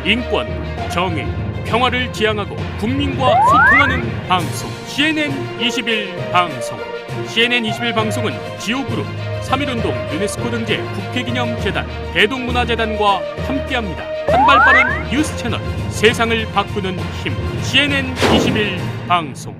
인권, 정의, 평화를 지향하고 국민과 소통하는 방송 CNN 21 방송. CNN 21 방송은 지오그룹, 3.1운동 유네스코 등재 국회기념재단, 대동문화재단과 함께합니다. 한발 빠른 뉴스 채널, 세상을 바꾸는 힘. CNN 21 방송.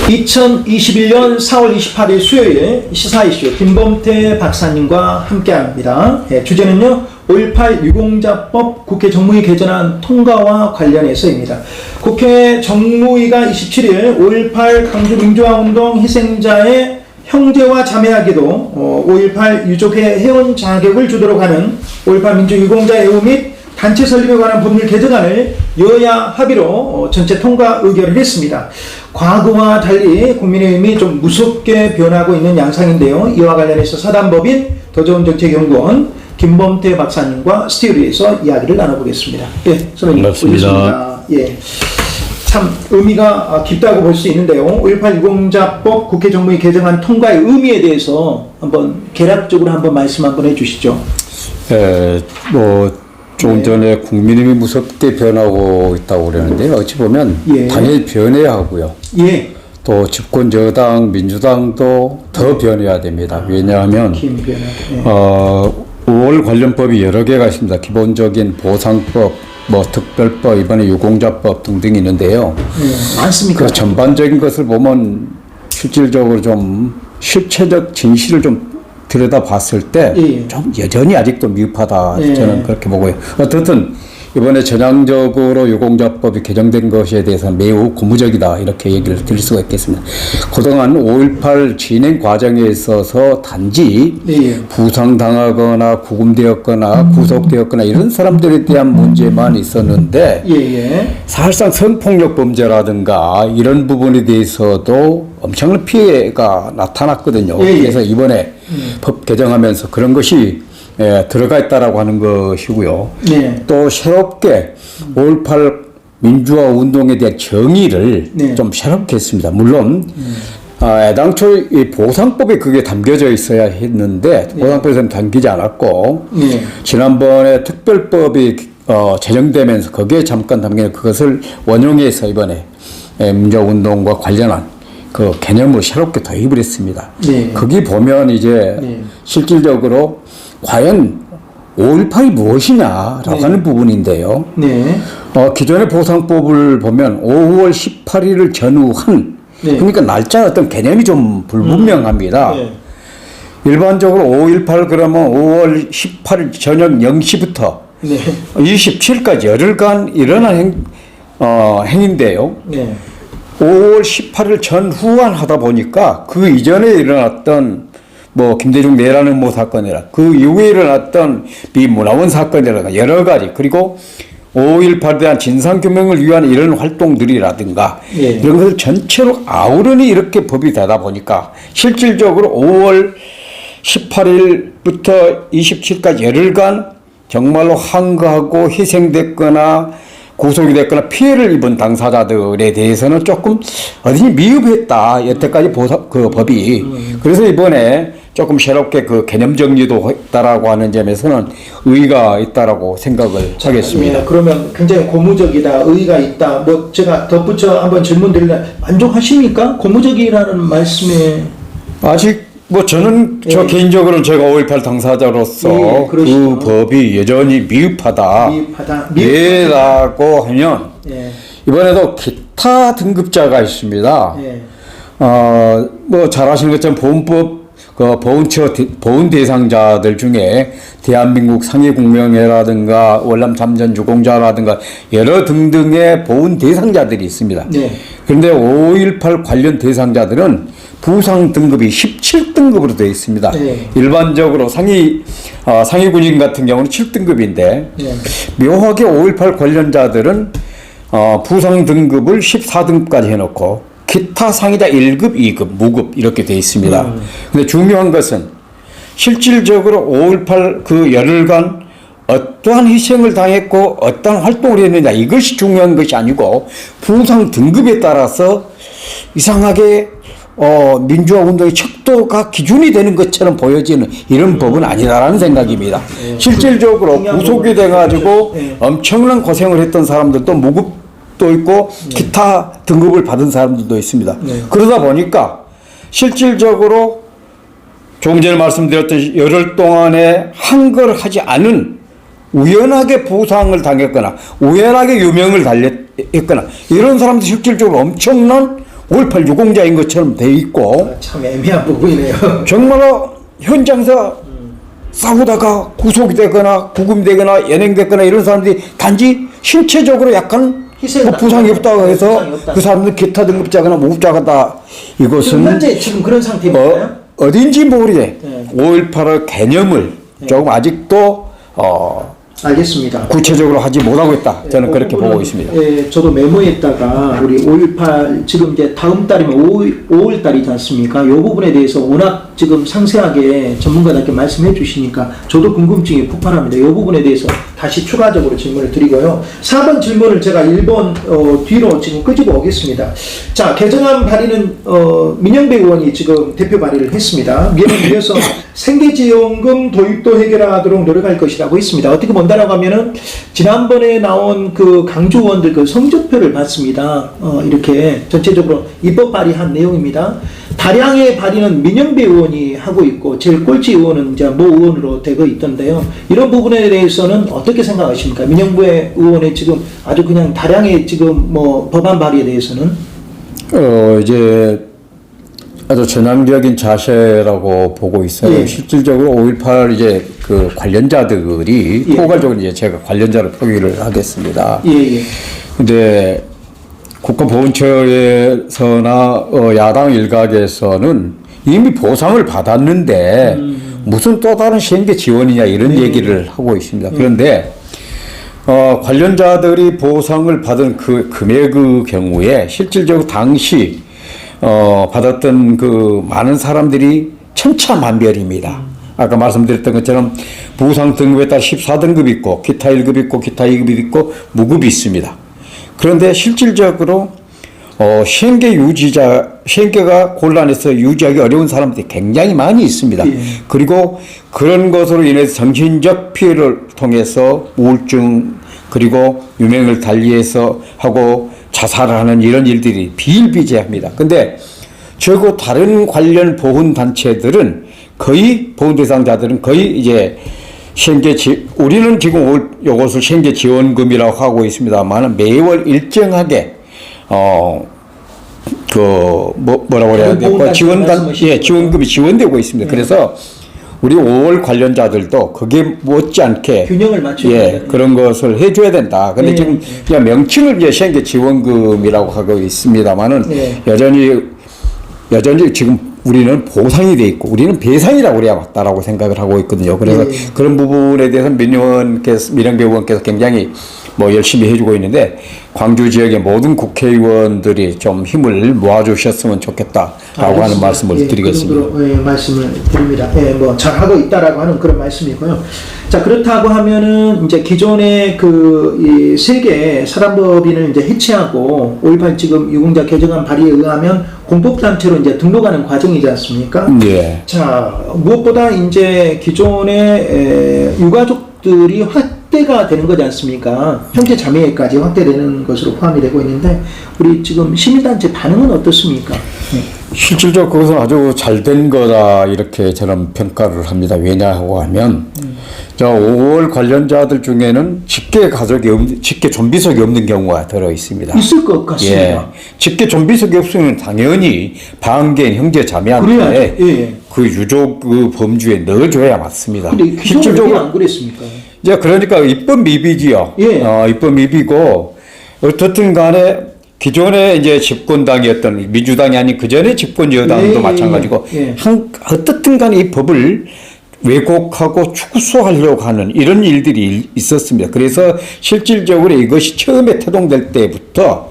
2021년 4월 28일 수요일 시사 이슈 김범태 박사님과 함께합니다. 주제는요, 5.18 유공자법 국회 정무위 개정안 통과와 관련해서입니다. 국회 정무위가 27일 5.18 광주민주화운동 희생자의 형제와 자매에게도 5.18 유족회 회원 자격을 주도록 하는 5.18 민주유공자 애호 및 단체 설립에 관한 법률 개정안을 여야 합의로 전체 통과 의결을 했습니다. 과거와 달리 국민의힘이 좀 무섭게 변하고 있는 양상인데요. 이와 관련해서 사단법인 더좋은정책연구원 김범태 박사님과 스튜디오에서 이야기를 나눠보겠습니다. 예, 선생님. 반갑습니다. 예, 참 의미가 깊다고 볼 수 있는데요. 5.18 유공자법 국회 정무위 개정안 통과의 의미에 대해서 한번 개략적으로 한번 말씀 한번 해주시죠. 조금 전에 국민의힘이 무섭게 변하고 있다고 그러는데 어찌 보면 당연히 변해야 하고요. 또 집권 여당 민주당도 더 변해야 됩니다. 왜냐하면 5월 관련법이 여러 개가 있습니다. 기본적인 보상법, 특별법, 이번에 유공자법 등등이 있는데요. 많습니까? 그 전반적인 것을 보면 실질적으로 좀 실체적 진실을 좀 들여다봤을 때 좀 여전히 아직도 미흡하다 저는 그렇게 보고요. 어떻든 이번에 전향적으로 유공자법이 개정된 것에 대해서는 매우 고무적이다 이렇게 얘기를 드릴 수가 있겠습니다. 그동안 5.18 진행 과정에 있어서 단지 부상당하거나 구금되었거나 구속되었거나 이런 사람들에 대한 문제만 있었는데 사실상 성폭력 범죄라든가 이런 부분에 대해서도 엄청난 피해가 나타났거든요. 그래서 이번에 법 개정하면서 그런 것이 들어가 있다라고 하는 것이고요. 또 새롭게 5.18 민주화 운동에 대한 정의를 좀 새롭게 했습니다. 물론 애당초 이 보상법에 그게 담겨져 있어야 했는데 보상법에서는 담기지 않았고 지난번에 특별법이 제정되면서 거기에 잠깐 담긴 그것을 원용해서 이번에 민주화 운동과 관련한 그 개념으로 새롭게 도입을 했습니다. 거기 보면 이제 실질적으로 과연 5.18이 무엇이냐라고 하는 부분인데요. 기존의 보상법을 보면 5월 18일을 전후한 그러니까 날짜 어떤 개념이 좀 불분명합니다. 일반적으로 5.18 그러면 5월 18일 저녁 0시부터 27일까지 열흘간 일어난 행인데요. 5월 18일 전후한 하다 보니까 그 이전에 일어났던 김대중 내라는 사건이라 그 이후에 일어났던 비문화원 사건이라든가 여러 가지 그리고 5.18에 대한 진상규명을 위한 이런 활동들이라든가 이런 것을 전체로 아우르니 이렇게 법이 되다 보니까 실질적으로 5월 18일부터 27일까지 열흘간 정말로 항거하고 희생됐거나 구속이 됐거나 피해를 입은 당사자들에 대해서는 조금 어딘지 미흡했다. 여태까지 그 법이. 그래서 이번에 조금 새롭게 그 개념 정리도 했다라고 하는 점에서는 의의가 있다라고 생각을 하겠습니다. 그러면 굉장히 고무적이다, 의의가 있다. 제가 덧붙여 한번 질문 드리면 만족하십니까? 고무적이라는 말씀에 아직 저는 저 개인적으로는 제가 5.18 당사자로서 그 법이 여전히 미흡하다. 왜라고 하면 이번에도 기타 등급자가 있습니다. 잘 아시는 것처럼 보훈법 보훈 대상자들 중에 대한민국 상해공명회라든가 월남 참전 유공자라든가 여러 등등의 보훈 대상자들이 있습니다. 그런데 5.18 관련 대상자들은 부상 등급이 17등급으로 되어 있습니다. 일반적으로 상위 군인 같은 경우는 7등급인데 묘하게 5.18 관련자들은 부상 등급을 14등급까지 해놓고 기타 상위자 1급, 2급, 무급 이렇게 되어 있습니다. 근데 중요한 것은 실질적으로 5.18 그 열흘간 어떠한 희생을 당했고 어떠한 활동을 했느냐 이것이 중요한 것이 아니고 부상 등급에 따라서 이상하게 민주화 운동의 척도가 기준이 되는 것처럼 보여지는 이런 법은 아니다라는 생각입니다. 실질적으로 구속이 돼가지고 엄청난 고생을 했던 사람들도 무급도 있고 기타 등급을 받은 사람들도 있습니다. 그러다 보니까 실질적으로 조금 전에 말씀드렸듯이 열흘 동안에 한 걸 하지 않은 우연하게 부상을 당했거나 우연하게 유명을 달렸거나 이런 사람들 실질적으로 엄청난 5.18 유공자인 것처럼 돼 있고 참 애매한 부분이네요. 정말로 현장에서 싸우다가 구속이 되거나 구금되거나 연행됐거나 이런 사람들이 단지 신체적으로 약간 뭐 부상이 없다고 해서 그 사람들 기타 등급자거나 무급자가다 이것은 현재 지금 그런 상태인가요? 어딘지 모르게 5.18의 개념을 조금 아직도 알겠습니다. 구체적으로 하지 못하고 있다. 저는 그렇게 보고 있습니다. 예, 저도 메모했다가 우리 5.18 지금 이제 다음 달이면 5월 달이지 않습니까? 이 부분에 대해서 워낙 지금 상세하게 전문가들께 말씀해 주시니까 저도 궁금증이 폭발합니다. 이 부분에 대해서 다시 추가적으로 질문을 드리고요. 4번 질문을 제가 1번 뒤로 지금 끄집어 오겠습니다. 자, 개정안 발의는 민영배 의원이 지금 대표 발의를 했습니다. 민영배에서 생계지원금 도입도 해결하도록 노력할 것이라고 했습니다. 어떻게 본다라고 하면은 지난번에 나온 그 강주 의원들 그 성적표를 봤습니다. 이렇게 전체적으로 입법 발의한 내용입니다. 다량의 발의는 민영배 의원이 하고 있고 제일 꼴찌 의원은 이제 모 의원으로 되고 있던데요. 이런 부분에 대해서는 어떻게 생각하십니까? 민영배 의원의 지금 아주 그냥 다량의 지금 뭐 법안 발의에 대해서는 이제 아주 전향적인 자세라고 보고 있어요. 예. 실질적으로 5.18 이제 그 관련자들이 예. 포괄적으로 이제 제가 관련자를 표기를 하겠습니다. 예. 근데 국가보훈처에서나 야당 일각에서는 이미 보상을 받았는데 무슨 또 다른 시행계 지원이냐 이런 얘기를 하고 있습니다. 그런데 관련자들이 보상을 받은 그 금액의 경우에 실질적으로 당시 받았던 그 많은 사람들이 천차만별입니다. 아까 말씀드렸던 것처럼 부상 등급에 따라 14등급이 있고 기타 1급이 있고 기타 2급이 있고 무급이 있습니다. 그런데 실질적으로 시행계가 곤란해서 유지하기 어려운 사람들이 굉장히 많이 있습니다. 예. 그리고 그런 것으로 인해서 정신적 피해를 통해서 우울증 그리고 유명을 달리해서 하고 자살을 하는 이런 일들이 비일비재합니다. 근데 저거 다른 관련 보훈단체들은 거의 보훈 대상자들은 거의 이제 우리는 지금 요것을 시행계 지원금이라고 하고 있습니다만 매월 일정하게 뭐라고 그래야 될까 지원금이 지원되고 있습니다. 그래서 우리 5월 관련자들도 그게 못지않게 균형을 맞춰야 그런 것을 해줘야 된다. 근데 지금 그냥 명칭을 이제 시행계 지원금이라고 하고 있습니다만은 여전히 지금 우리는 보상이 돼 있고 우리는 배상이라고 그래야 맞다라고 생각을 하고 있거든요. 그래서 그런 부분에 대해서 민영배 의원께서 굉장히 뭐 열심히 해주고 있는데 광주 지역의 모든 국회의원들이 좀 힘을 모아주셨으면 좋겠다라고 하는 말씀을 드리겠습니다. 그 정도로 말씀을 드립니다. 뭐 잘하고 있다라고 하는 그런 말씀이고요. 자, 그렇다고 하면은 이제 기존의 이 세계 사단법인을 이제 해체하고 5.18 지금 유공자 개정안 발의에 의하면 공법단체로 이제 등록하는 과정이지 않습니까? 예. 자, 무엇보다 이제 기존의 유가족들이 확대가 되는 거지 않습니까? 형제 자매까지 확대되는 것으로 포함이 되고 있는데 우리 지금 시민단체 반응은 어떻습니까? 실질적으로 그것은 아주 잘된 거다 이렇게 저는 평가를 합니다. 왜냐하고 하면 5월 관련자들 중에는 직계 좀비속이 없는 경우가 들어 있습니다. 있을 것 같습니다. 예. 직계 좀비속이 없으면 당연히 방계인 형제 자매한테 그 유족 그 범주에 넣어줘야 맞습니다. 근데 실질적으로 안 그랬습니까? 이제 그러니까 입법 미비지요. 입법 미비고 어떻든 간에 기존에 이제 집권당이었던 민주당이 아닌 그 전에 집권 여당도 마찬가지고 어떻든 간에 이 법을 왜곡하고 축소하려고 하는 이런 일들이 있었습니다. 그래서 실질적으로 이것이 처음에 태동될 때부터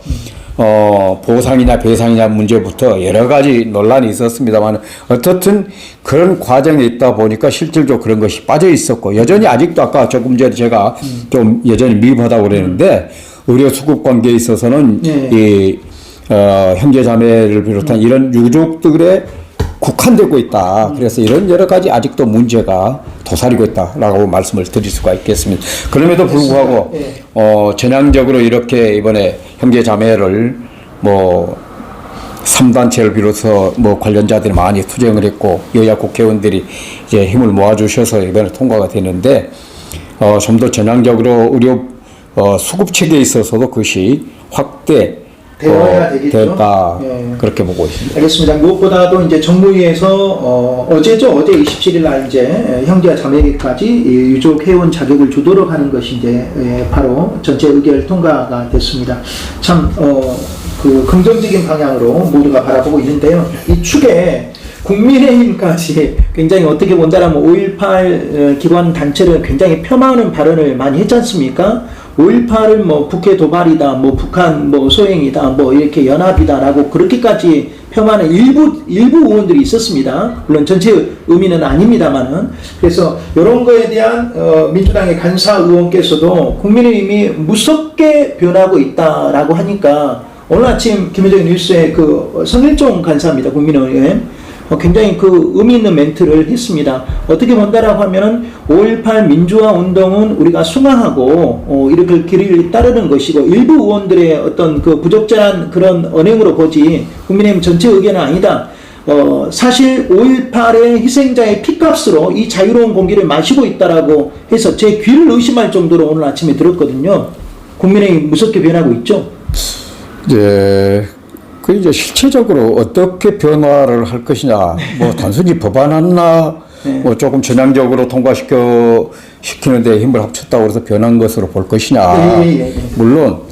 보상이냐 배상이냐 문제부터 여러 가지 논란이 있었습니다만 어떻든 그런 과정에 있다 보니까 실질적으로 그런 것이 빠져 있었고 여전히 아직도 아까 조금 전에 제가 좀 여전히 미흡하다고 그랬는데 의료 수급 관계에 있어서는 이 형제 자매를 비롯한 이런 유족들의 국한되고 있다. 그래서 이런 여러 가지 아직도 문제가 도사리고 있다라고 말씀을 드릴 수가 있겠습니다. 그럼에도 불구하고 전향적으로 이렇게 이번에 형제 자매를 뭐 3단체를 비롯해서 뭐 관련자들이 많이 투쟁을 했고 여야 국회의원들이 이제 힘을 모아주셔서 이번에 통과가 되는데 좀 더 전향적으로 의료 수급 체계에 있어서도 그것이 확대 되어야 되겠죠. 됐다. 예. 그렇게 보고 있습니다. 알겠습니다. 무엇보다도 이제 정무위에서 어제죠. 어제 27일 날 이제 형제와 자매에게까지 유족 회원 자격을 주도록 하는 것이 이제 바로 전체 의결 통과가 됐습니다. 참 그 긍정적인 방향으로 모두가 바라보고 있는데요. 이 축에 국민의힘까지 굉장히 어떻게 본다라면 5.18 기관 단체를 굉장히 폄하하는 발언을 많이 했지 않습니까? 5.18을 뭐 북해 도발이다, 뭐 북한 뭐 소행이다, 뭐 이렇게 연합이다라고 그렇게까지 폄하하는 일부 의원들이 있었습니다. 물론 전체 의미는 아닙니다만은. 그래서 이런 거에 대한 민주당의 간사 의원께서도 국민의힘이 무섭게 변하고 있다라고 하니까 오늘 아침 김혜정 뉴스의 그 성일종 간사입니다. 국민의힘. 굉장히 그 의미 있는 멘트를 했습니다. 어떻게 본다라고 하면은 5.18 민주화 운동은 우리가 숭앙하고 이렇게 길을 따르는 것이고 일부 의원들의 어떤 그 부적절한 그런 언행으로 보지 국민의힘 전체 의견은 아니다. 사실 5.18의 희생자의 피값으로 이 자유로운 공기를 마시고 있다라고 해서 제 귀를 의심할 정도로 오늘 아침에 들었거든요. 국민의힘 무섭게 변하고 있죠. 네. 그 이제 실체적으로 어떻게 변화를 할 것이냐, 뭐 단순히 법안 하나 뭐 조금 전향적으로 통과시키는데 힘을 합쳤다고 해서 변한 것으로 볼 것이냐. 물론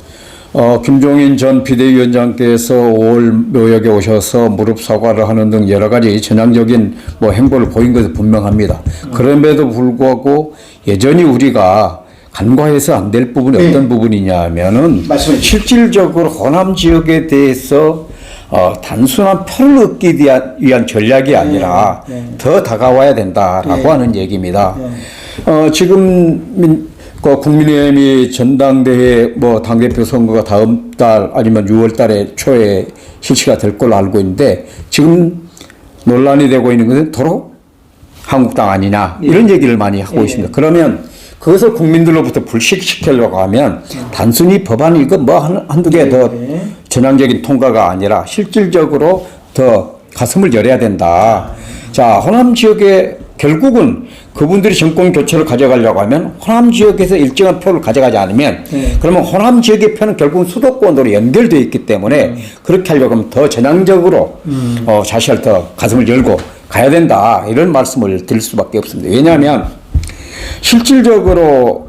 김종인 전 비대위원장께서 5월 묘역에 오셔서 무릎 사과를 하는 등 여러 가지 전향적인 뭐 행보를 보인 것은 분명합니다. 그럼에도 불구하고 여전히 우리가 간과해서 안 될 부분이 어떤 부분이냐 하면은 실질적으로 호남 지역에 대해서 단순한 표를 얻기 위한 전략이 아니라 더 다가와야 된다라고 하는 얘기입니다. 지금 국민의힘이 전당대회 뭐 당대표 선거가 다음 달 아니면 6월 달에 초에 실시가 될 걸로 알고 있는데 지금 논란이 되고 있는 것은 도로 한국당 아니냐 이런 얘기를 많이 하고 있습니다. 그러면 그것을 국민들로부터 불식시키려고 하면 단순히 법안이 이거 뭐 한두 개 더 전향적인 통과가 아니라 실질적으로 더 가슴을 열어야 된다. 자, 호남 지역에 결국은 그분들이 정권 교체를 가져가려고 하면 호남 지역에서 일정한 표를 가져가지 않으면 그러면 호남 지역의 표는 결국은 수도권으로 연결되어 있기 때문에 그렇게 하려고 하면 더 전향적으로 자신을 더 가슴을 열고 가야 된다. 이런 말씀을 드릴 수밖에 없습니다. 왜냐하면 실질적으로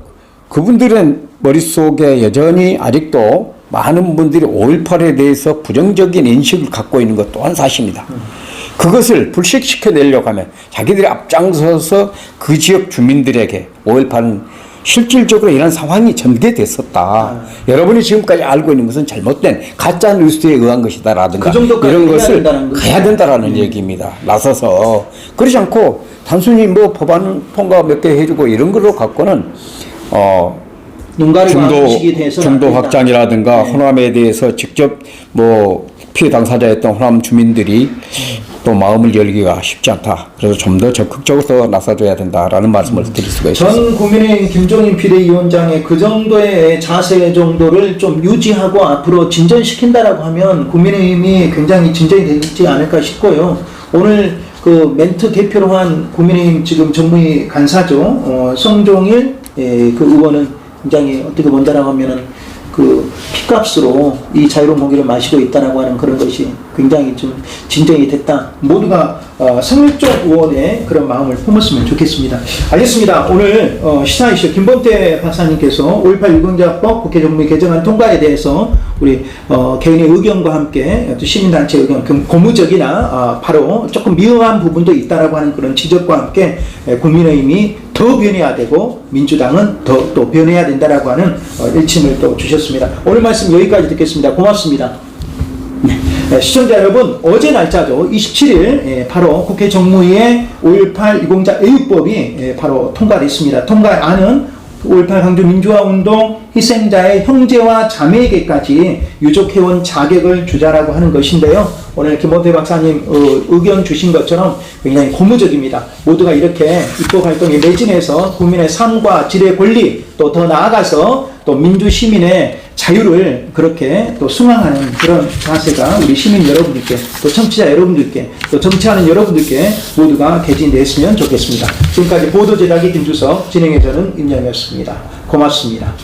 그분들의 머릿속에 여전히 아직도 많은 분들이 5.18에 대해서 부정적인 인식을 갖고 있는 것 또한 사실입니다. 그것을 불식시켜내려고 하면 자기들이 앞장서서 그 지역 주민들에게 5.18은 실질적으로 이런 상황이 전개됐었다. 여러분이 지금까지 알고 있는 것은 잘못된 가짜 뉴스에 의한 것이다라든가 이런 것을 가야 된다라는 얘기입니다. 나서서 그렇지 않고 단순히 뭐 법안 통과 몇 개 해주고 이런 걸로 갖고는 중도 확장이라든가 호남에 대해서 직접 뭐 피해 당사자였던 호남 주민들이 또 마음을 열기가 쉽지 않다. 그래서 좀 더 적극적으로 더 나서줘야 된다라는 말씀을 드릴 수가 있습니다. 전 국민의힘 김종인 비대위원장의 그 정도의 자세 정도를 좀 유지하고 앞으로 진전시킨다라고 하면 국민의힘이 굉장히 진전이 되지 않을까 싶고요. 오늘 그 멘트 대표로 한 국민의힘 지금 정무위 간사죠. 성종일 그 의원은 굉장히 어떻게 본다라고 하면은 그 피값으로 이 자유로운 공기를 마시고 있다라고 하는 그런 것이 굉장히 좀 진정이 됐다. 모두가 성일종 의원의 그런 마음을 품었으면 좋겠습니다. 알겠습니다. 오늘 시사 이슈 김범태 박사님께서 5.18 유공자법 국회 정무위 개정안 통과에 대해서 우리 개인의 의견과 함께 또 시민단체 의견 고무적이나 바로 조금 미흡한 부분도 있다라고 하는 그런 지적과 함께 국민의힘이 더 변해야 되고 민주당은 더 또 변해야 된다라고 하는 일침을 또 주셨습니다. 오늘 말씀 여기까지 듣겠습니다. 고맙습니다. 네, 시청자 여러분, 어제 날짜죠. 27일 바로 국회 정무위의 5.18 유공자 애육법이 바로 통과됐습니다. 통과안은 5.18 광주 민주화운동 희생자의 형제와 자매에게까지 유족회원 자격을 주자라고 하는 것인데요. 오늘 김범태 박사님 의견 주신 것처럼 굉장히 고무적입니다. 모두가 이렇게 입법활동에 매진해서 국민의 삶과 질의 권리, 또 더 나아가서 또 민주시민의 자유를 그렇게 또 승화하는 그런 자세가 우리 시민 여러분들께, 또 청취자 여러분들께, 또 정치하는 여러분들께 모두가 개진됐으면 좋겠습니다. 지금까지 보도 제작의 김주석, 진행의 저는 임영이었습니다. 고맙습니다.